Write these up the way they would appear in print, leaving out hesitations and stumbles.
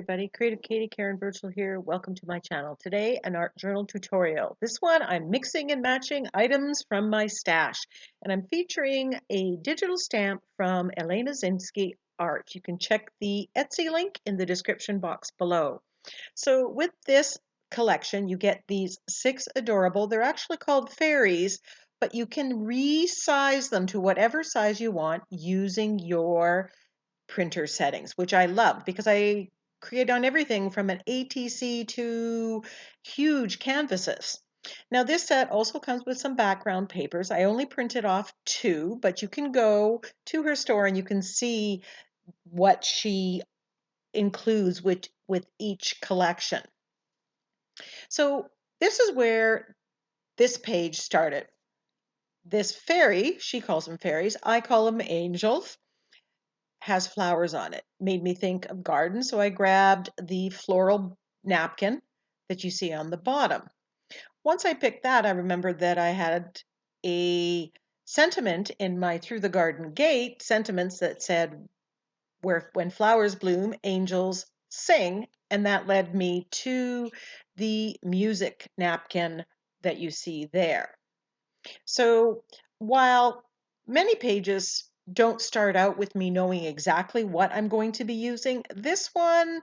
Everybody, Creative Katie, Karen Burchill here. Welcome to my channel. Today, an art journal tutorial. This one, I'm mixing and matching items from my stash, and I'm featuring a digital stamp from Elena Zinskiart. You can check the Etsy link in the description box below. So with this collection, you get these 6 adorable, they're actually called Fairies, but you can resize them to whatever size you want using your printer settings, which I love because I create on everything from an ATC to huge canvases. Now this set also comes with some background papers. I only printed off 2, but you can go to her store and you can see what she includes with each collection. So this is where this page started. This fairy, she calls them fairies, I call them angels, has flowers on it. Made me think of garden, so I grabbed the floral napkin that you see on the bottom. Once I picked that, I remembered that I had a sentiment in my Through the Garden Gate sentiments that said, "Where when flowers bloom, angels sing," and that led me to the music napkin that you see there. So while many pages don't start out with me knowing exactly what I'm going to be using, this one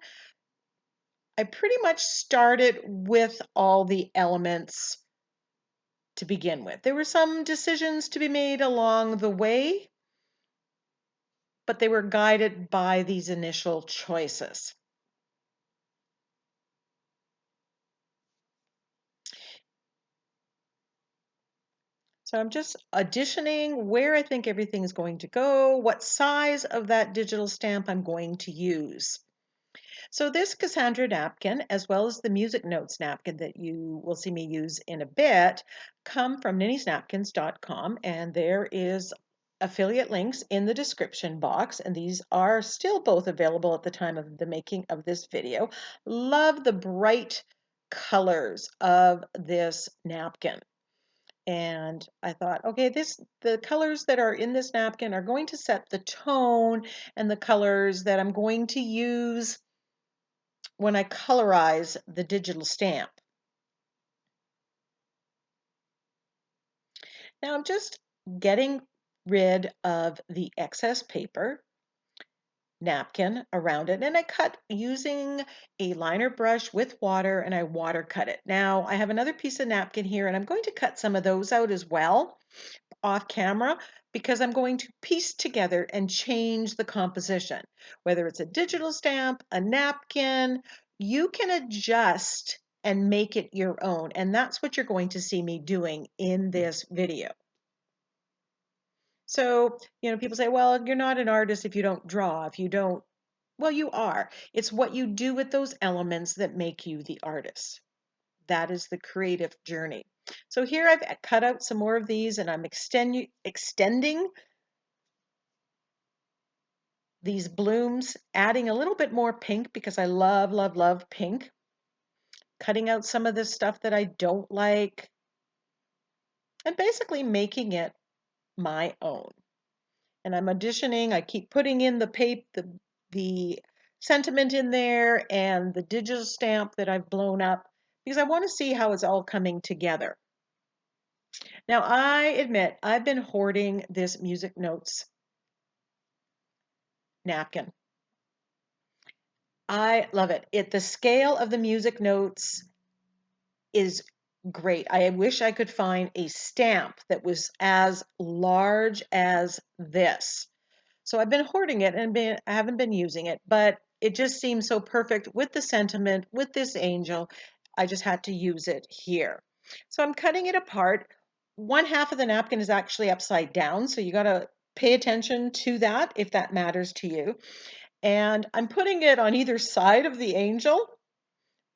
I pretty much started with all the elements to begin with. There were some decisions to be made along the way, but they were guided by these initial choices. So I'm just auditioning where I think everything is going to go, what size of that digital stamp I'm going to use. So this Cassandra napkin, as well as the music notes napkin that you will see me use in a bit, come from NinnysNapkins.com, and there is affiliate links in the description box, and these are still both available at the time of the making of this video. Love the bright colors of this napkin. And I thought, okay, the colors that are in this napkin are going to set the tone, and the colors that I'm going to use when I colorize the digital stamp. Now I'm just getting rid of the excess paper napkin around it, and I cut using a liner brush with water, and I water cut it. Now I have another piece of napkin here, and I'm going to cut some of those out as well off camera because I'm going to piece together and change the composition. Whether it's a digital stamp, a napkin, you can adjust and make it your own. And that's what you're going to see me doing in this video. So, people say, well, you're not an artist if you don't draw, if you don't, well, you are. It's what you do with those elements that make you the artist. That is the creative journey. So here I've cut out some more of these and I'm extending these blooms, adding a little bit more pink because I love, love, love pink. Cutting out some of this stuff that I don't like and basically making it my own. And I'm auditioning, I keep putting in the sentiment in there and the digital stamp that I've blown up because I want to see how it's all coming together. Now, I admit I've been hoarding this music notes napkin. I love it. The scale of the music notes is great. I wish I could find a stamp that was as large as this. So I've been hoarding it and I haven't been using it, but it just seems so perfect with the sentiment, with this angel. I just had to use it here. So I'm cutting it apart. One half of the napkin is actually upside down, so you got to pay attention to that if that matters to you. And I'm putting it on either side of the angel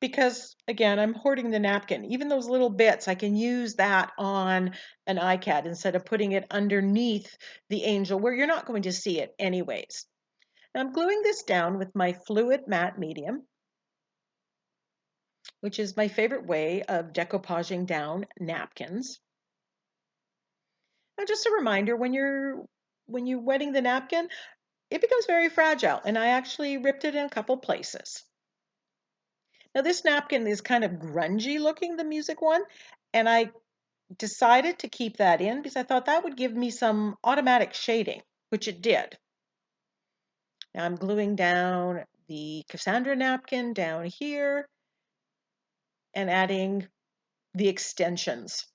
because again, I'm hoarding the napkin. Even those little bits, I can use that on an iCad instead of putting it underneath the angel where you're not going to see it anyways. Now I'm gluing this down with my fluid matte medium, which is my favorite way of decoupaging down napkins. Now just a reminder, when you're wetting the napkin, it becomes very fragile, and I actually ripped it in a couple places. Now this napkin is kind of grungy looking, the music one, and I decided to keep that in because I thought that would give me some automatic shading, which it did. Now I'm gluing down the Cassandra napkin down here and adding the extensions.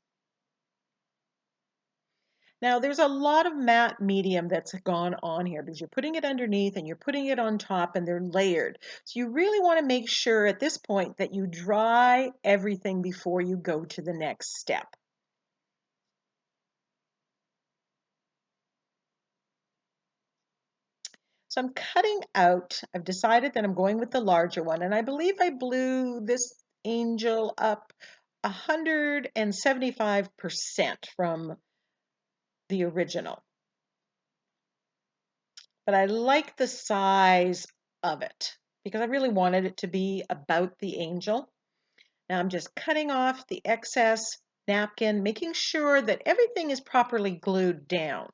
Now there's a lot of matte medium that's gone on here because you're putting it underneath and you're putting it on top and they're layered. So you really want to make sure at this point that you dry everything before you go to the next step. So I'm cutting out, I've decided that I'm going with the larger one, and I believe I blew this angel up 175% from the original. But I like the size of it because I really wanted it to be about the angel. Now I'm just cutting off the excess napkin, making sure that everything is properly glued down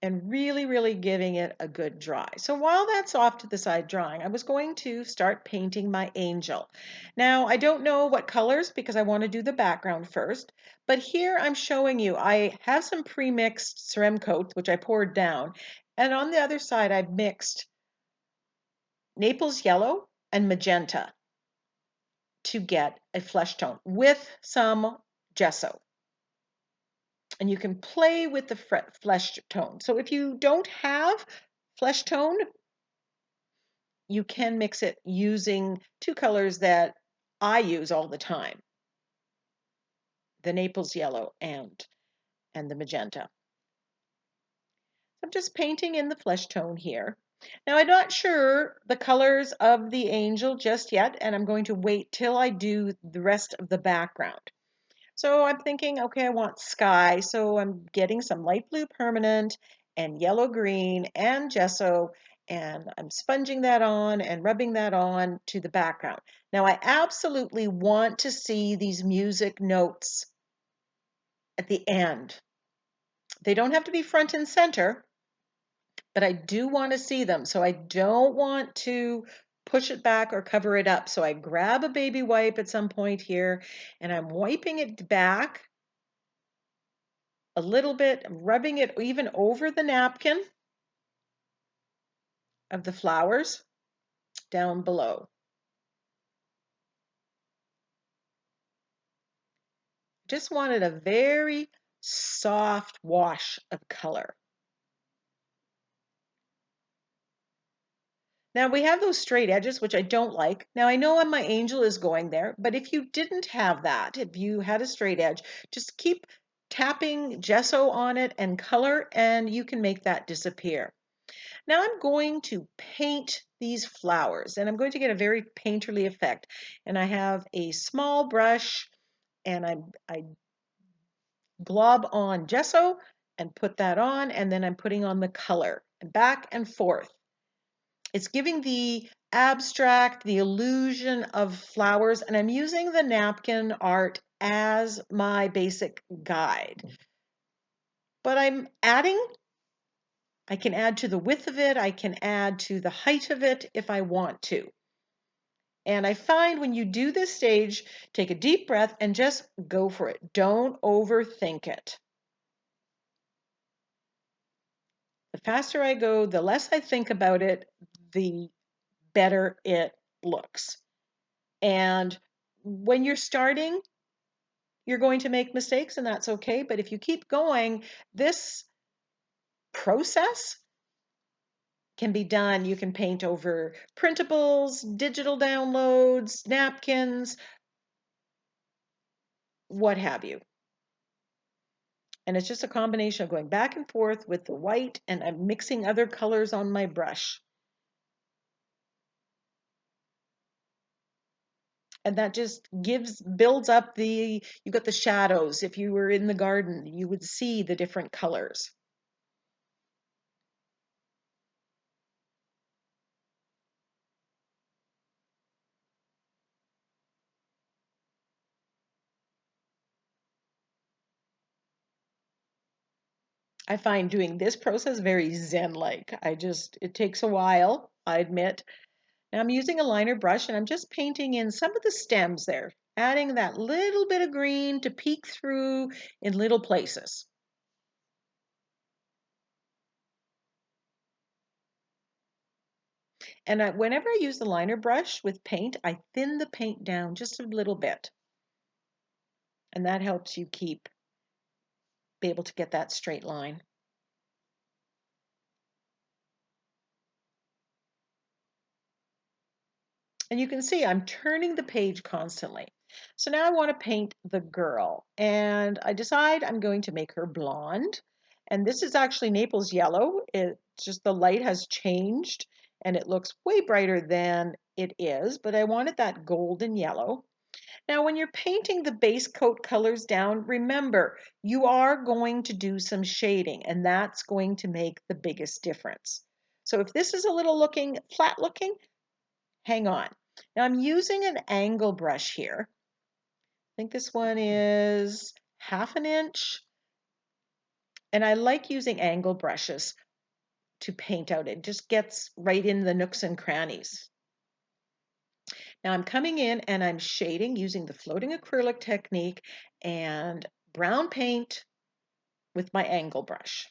and really giving it a good dry. So while that's off to the side drying, I was going to start painting my angel. Now I don't know what colors because I want to do the background first, but here I'm showing you I have some pre-mixed ceramic coat which I poured down, and on the other side I've mixed Naples yellow and magenta to get a flesh tone with some gesso. And you can play with the flesh tone. So if you don't have flesh tone, you can mix it using two colors that I use all the time, the Naples yellow and the magenta. I'm just painting in the flesh tone here. Now I'm not sure the colors of the angel just yet, and I'm going to wait till I do the rest of the background. So I'm thinking, okay, I want sky, so I'm getting some light blue permanent and yellow green and gesso, and I'm sponging that on and rubbing that on to the background. Now I absolutely want to see these music notes at the end. They don't have to be front and center, but I do want to see them, so I don't want to push it back or cover it up. So I grab a baby wipe at some point here, and I'm wiping it back a little bit, rubbing it even over the napkin of the flowers down below. Just wanted a very soft wash of color. Now we have those straight edges, which I don't like. Now I know my angel is going there, but if you didn't have that, if you had a straight edge, just keep tapping gesso on it and color, and you can make that disappear. Now I'm going to paint these flowers, and I'm going to get a very painterly effect. And I have a small brush, and I glob on gesso and put that on, and then I'm putting on the color, and back and forth. It's giving the abstract, the illusion of flowers, and I'm using the napkin art as my basic guide. But I'm adding, I can add to the width of it, I can add to the height of it if I want to. And I find when you do this stage, take a deep breath and just go for it. Don't overthink it. The faster I go, the less I think about it, the better it looks. And when you're starting, you're going to make mistakes, and that's okay. But if you keep going, this process can be done. You can paint over printables, digital downloads, napkins, what have you. And it's just a combination of going back and forth with the white, and I'm mixing other colors on my brush. And that just builds up you've got the shadows. If you were in the garden, you would see the different colors. I find doing this process very zen-like. It takes a while, I admit. Now I'm using a liner brush and I'm just painting in some of the stems there, adding that little bit of green to peek through in little places. And whenever I use the liner brush with paint, I thin the paint down just a little bit. And that helps you be able to get that straight line. And you can see I'm turning the page constantly. So now I want to paint the girl. And I decide I'm going to make her blonde. And this is actually Naples yellow. It's just the light has changed and it looks way brighter than it is, but I wanted that golden yellow. Now, when you're painting the base coat colors down, remember, you are going to do some shading, and that's going to make the biggest difference. So if this is a little flat looking, hang on. Now I'm using an angle brush here. I think this one is 1/2 inch. And I like using angle brushes to paint out. It just gets right in the nooks and crannies. Now I'm coming in and I'm shading using the floating acrylic technique and brown paint with my angle brush.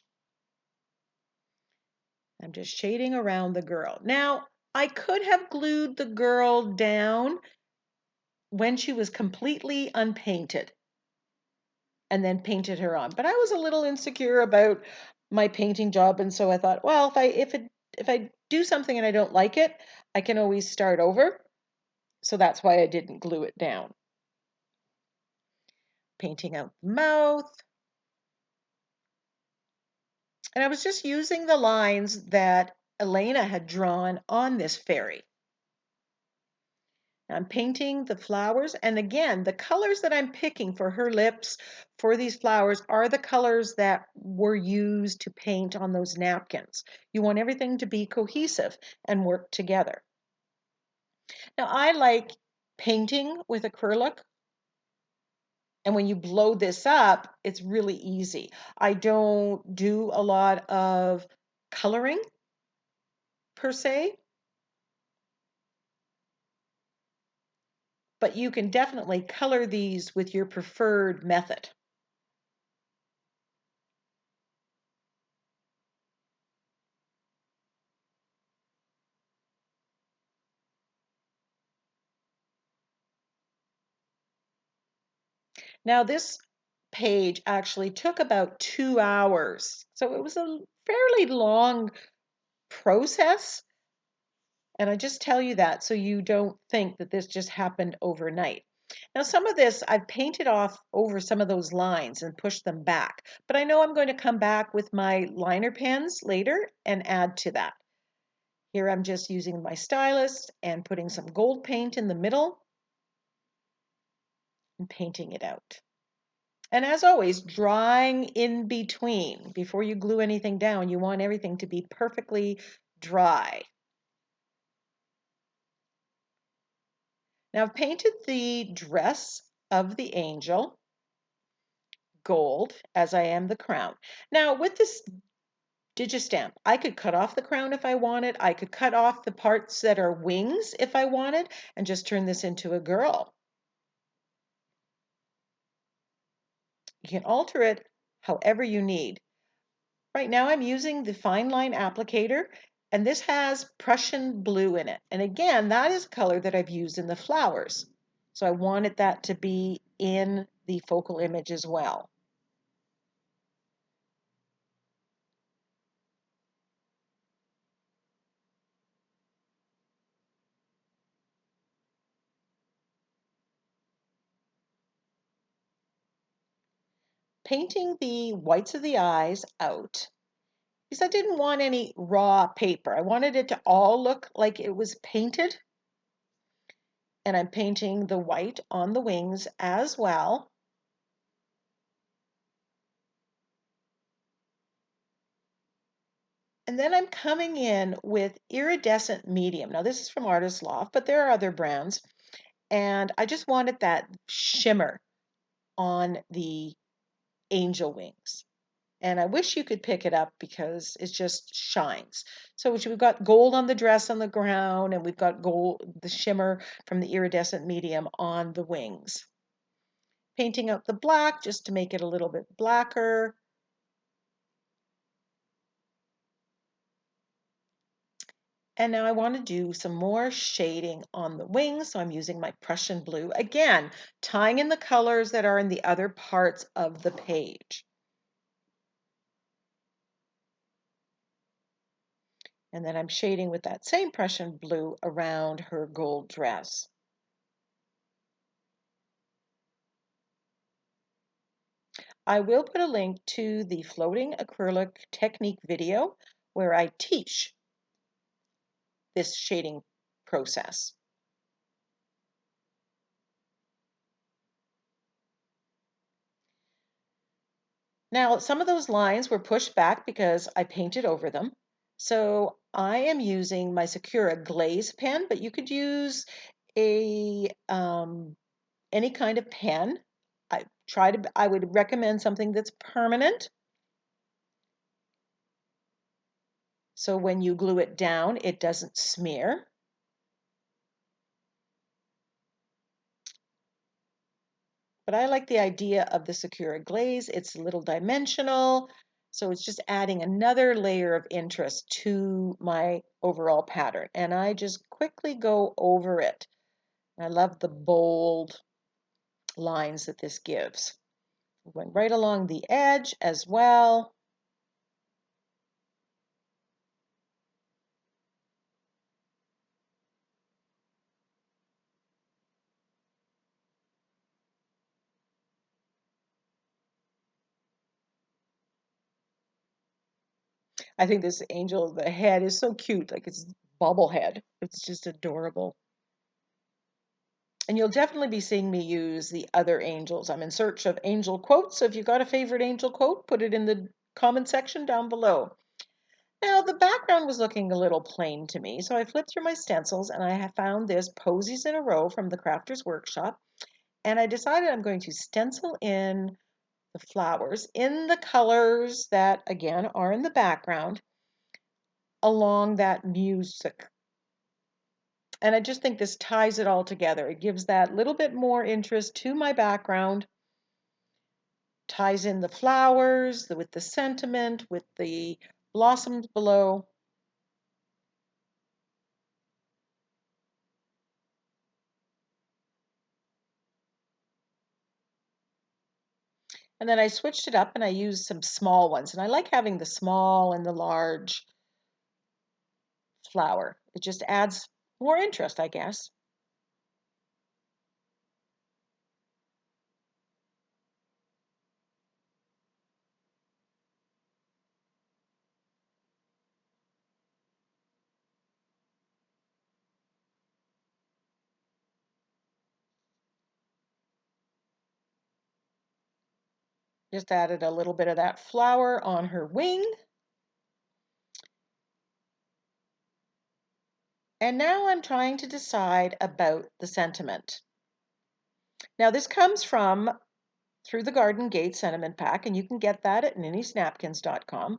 I'm just shading around the girl. Now, I could have glued the girl down when she was completely unpainted and then painted her on. But I was a little insecure about my painting job, and so I thought, well, if I do something and I don't like it, I can always start over. So that's why I didn't glue it down. Painting out the mouth. And I was just using the lines that Elena had drawn on this fairy. I'm painting the flowers, and again, the colors that I'm picking for her lips for these flowers are the colors that were used to paint on those napkins. You want everything to be cohesive and work together. Now, I like painting with acrylic, and when you blow this up, it's really easy. I don't do a lot of coloring per se, but you can definitely color these with your preferred method. Now, this page actually took about 2 hours, so it was a fairly long process. And I just tell you that so you don't think that this just happened overnight. Now, some of this I've painted off over some of those lines and pushed them back, but I know I'm going to come back with my liner pens later and add to that. Here I'm just using my stylus and putting some gold paint in the middle and painting it out. And as always, drying in between. Before you glue anything down, you want everything to be perfectly dry. Now I've painted the dress of the angel gold, as I am the crown. Now with this Digistamp, I could cut off the crown if I wanted. I could cut off the parts that are wings if I wanted and just turn this into a girl. You can alter it however you need. Right now I'm using the fine line applicator, and this has Prussian blue in it. And again, that is a color that I've used in the flowers. So I wanted that to be in the focal image as well. Painting the whites of the eyes out because I didn't want any raw paper. I wanted it to all look like it was painted. And I'm painting the white on the wings as well. And then I'm coming in with iridescent medium. Now this is from Artist Loft, but there are other brands. And I just wanted that shimmer on the angel wings. And I wish you could pick it up because it just shines. So we've got gold on the dress on the ground, and we've got gold, the shimmer from the iridescent medium on the wings. Painting out the black just to make it a little bit blacker. And now I want to do some more shading on the wings, so I'm using my Prussian blue. Again, tying in the colors that are in the other parts of the page. And then I'm shading with that same Prussian blue around her gold dress. I will put a link to the floating acrylic technique video where I teach this shading process. Now, some of those lines were pushed back because I painted over them. So I am using my Sakura glaze pen, but you could use a any kind of pen. I would recommend something that's permanent. So when you glue it down, it doesn't smear. But I like the idea of the Sakura glaze. It's a little dimensional, so it's just adding another layer of interest to my overall pattern. And I just quickly go over it. I love the bold lines that this gives. Went right along the edge as well. I think this angel, the head is so cute, like it's bobblehead. It's just adorable. And you'll definitely be seeing me use the other angels. I'm in search of angel quotes. So if you've got a favorite angel quote, put it in the comment section down below. Now, the background was looking a little plain to me, so I flipped through my stencils and I have found this Posies in a Row from the Crafter's Workshop. And I decided I'm going to stencil in the flowers in the colors that, again, are in the background along that music. And I just think this ties it all together. It gives that little bit more interest to my background, ties in the flowers with the sentiment, with the blossoms below. And then I switched it up and I used some small ones. And I like having the small and the large flower. It just adds more interest, I guess. Just added a little bit of that flower on her wing. And now I'm trying to decide about the sentiment. Now this comes from Through the Garden Gate sentiment pack, and you can get that at NinnysNapkins.com.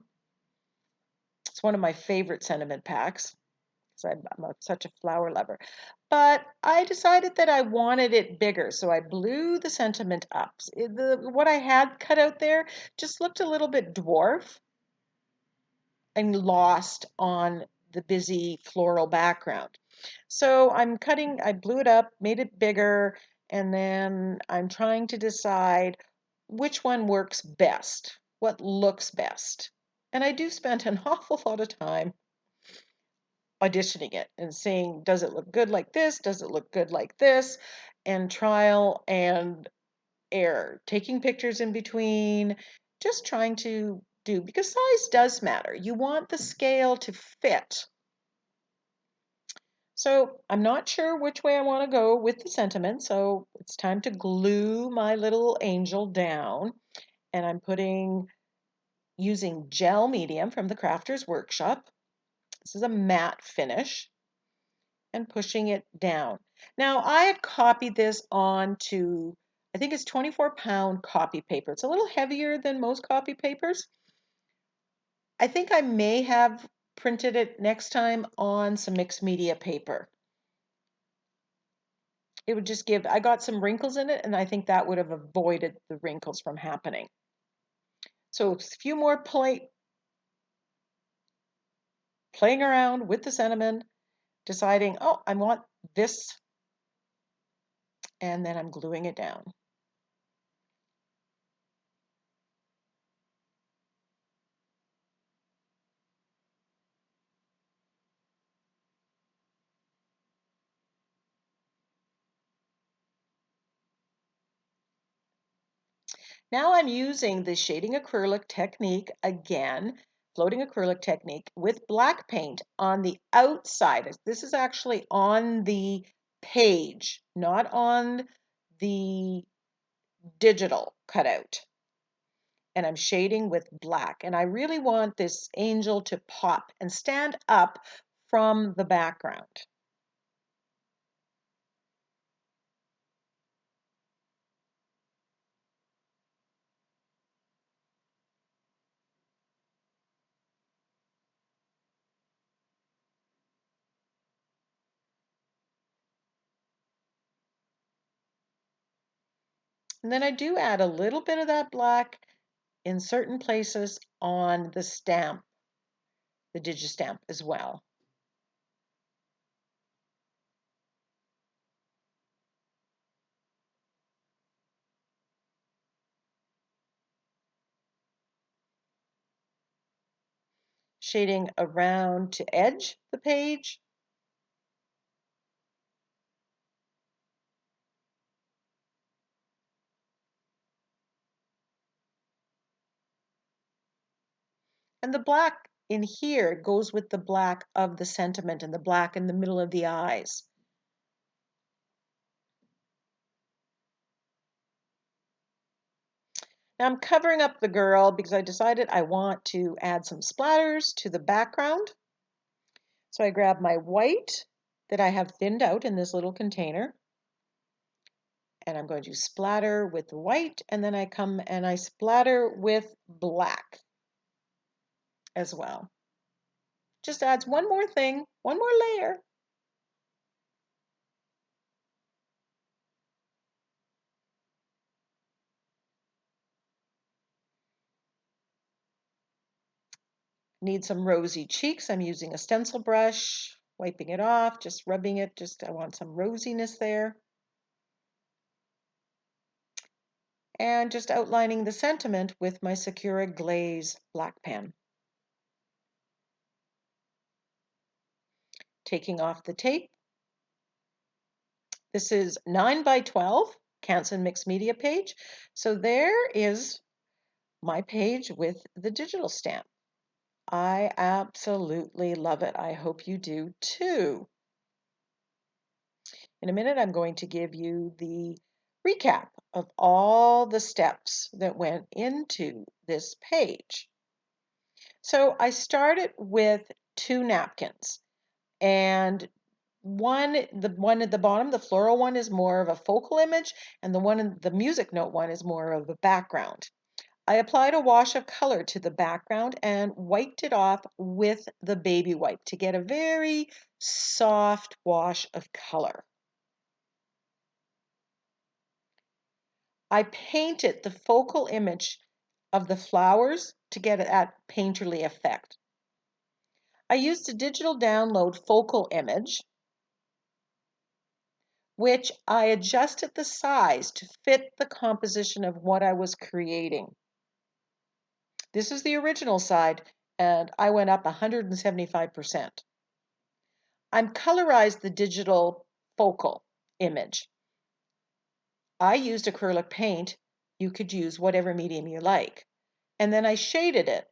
It's one of my favorite sentiment packs because I'm such a flower lover. But I decided that I wanted it bigger, so I blew the sentiment up. What I had cut out there just looked a little bit dwarf and lost on the busy floral background. So I blew it up, made it bigger, and then I'm trying to decide which one works best, what looks best. And I do spend an awful lot of time auditioning it and seeing, does it look good like this? Does it look good like this? And trial and error, taking pictures in between, just trying to do, because size does matter. You want the scale to fit. So I'm not sure which way I want to go with the sentiment. So it's time to glue my little angel down. And I'm using gel medium from the Crafter's Workshop. This is a matte finish, and pushing it down. Now I had copied this onto, I think it's 24-pound copy paper. It's a little heavier than most copy papers. I think I may have printed it next time on some mixed media paper. It would just give, I got some wrinkles in it, and I think that would have avoided the wrinkles from happening. So a few more playing around with the sentiment, deciding, oh, I want this, and then I'm gluing it down. Now I'm using the shading acrylic technique again, floating acrylic technique with black paint on the outside. This is actually on the page, not on the digital cutout. And I'm shading with black. And I really want this angel to pop and stand up from the background. And then I do add a little bit of that black in certain places on the stamp, the Digi stamp as well. Shading around to edge the page. And the black in here goes with the black of the sentiment and the black in the middle of the eyes. Now I'm covering up the girl because I decided I want to add some splatters to the background. So I grab my white that I have thinned out in this little container, and I'm going to splatter with white, and then I come and I splatter with black as well. Just adds one more thing, one more layer. Need some rosy cheeks. I'm using a stencil brush, wiping it off, just rubbing it. I want some rosiness there. And just outlining the sentiment with my Sakura Glaze black pen. Taking off the tape. This is 9 by 12 Canson Mixed Media page. So there is my page with the digital stamp. I absolutely love it. I hope you do too. In a minute, I'm going to give you the recap of all the steps that went into this page. So I started with 2 napkins, and the one at the bottom, the floral one, is more of a focal image, and the music note one is more of a background. I applied a wash of color to the background and wiped it off with the baby wipe to get a very soft wash of color. I painted the focal image of the flowers to get that painterly effect. I used a digital download focal image, which I adjusted the size to fit the composition of what I was creating. This is the original side, and I went up 175%. I'm colorized the digital focal image. I used acrylic paint. You could use whatever medium you like. And then I shaded it.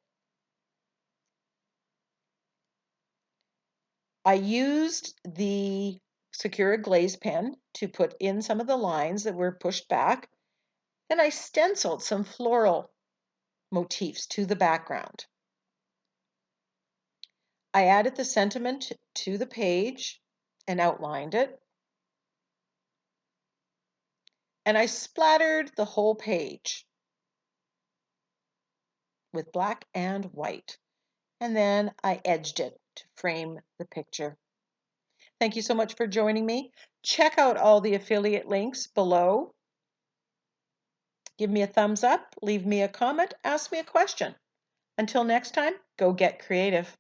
I used the Sakura Glaze pen to put in some of the lines that were pushed back. Then I stenciled some floral motifs to the background. I added the sentiment to the page and outlined it. And I splattered the whole page with black and white. and then I edged it to frame the picture. Thank you so much for joining me. Check out all the affiliate links below. Give me a thumbs up, leave me a comment, ask me a question. Until next time, go get creative.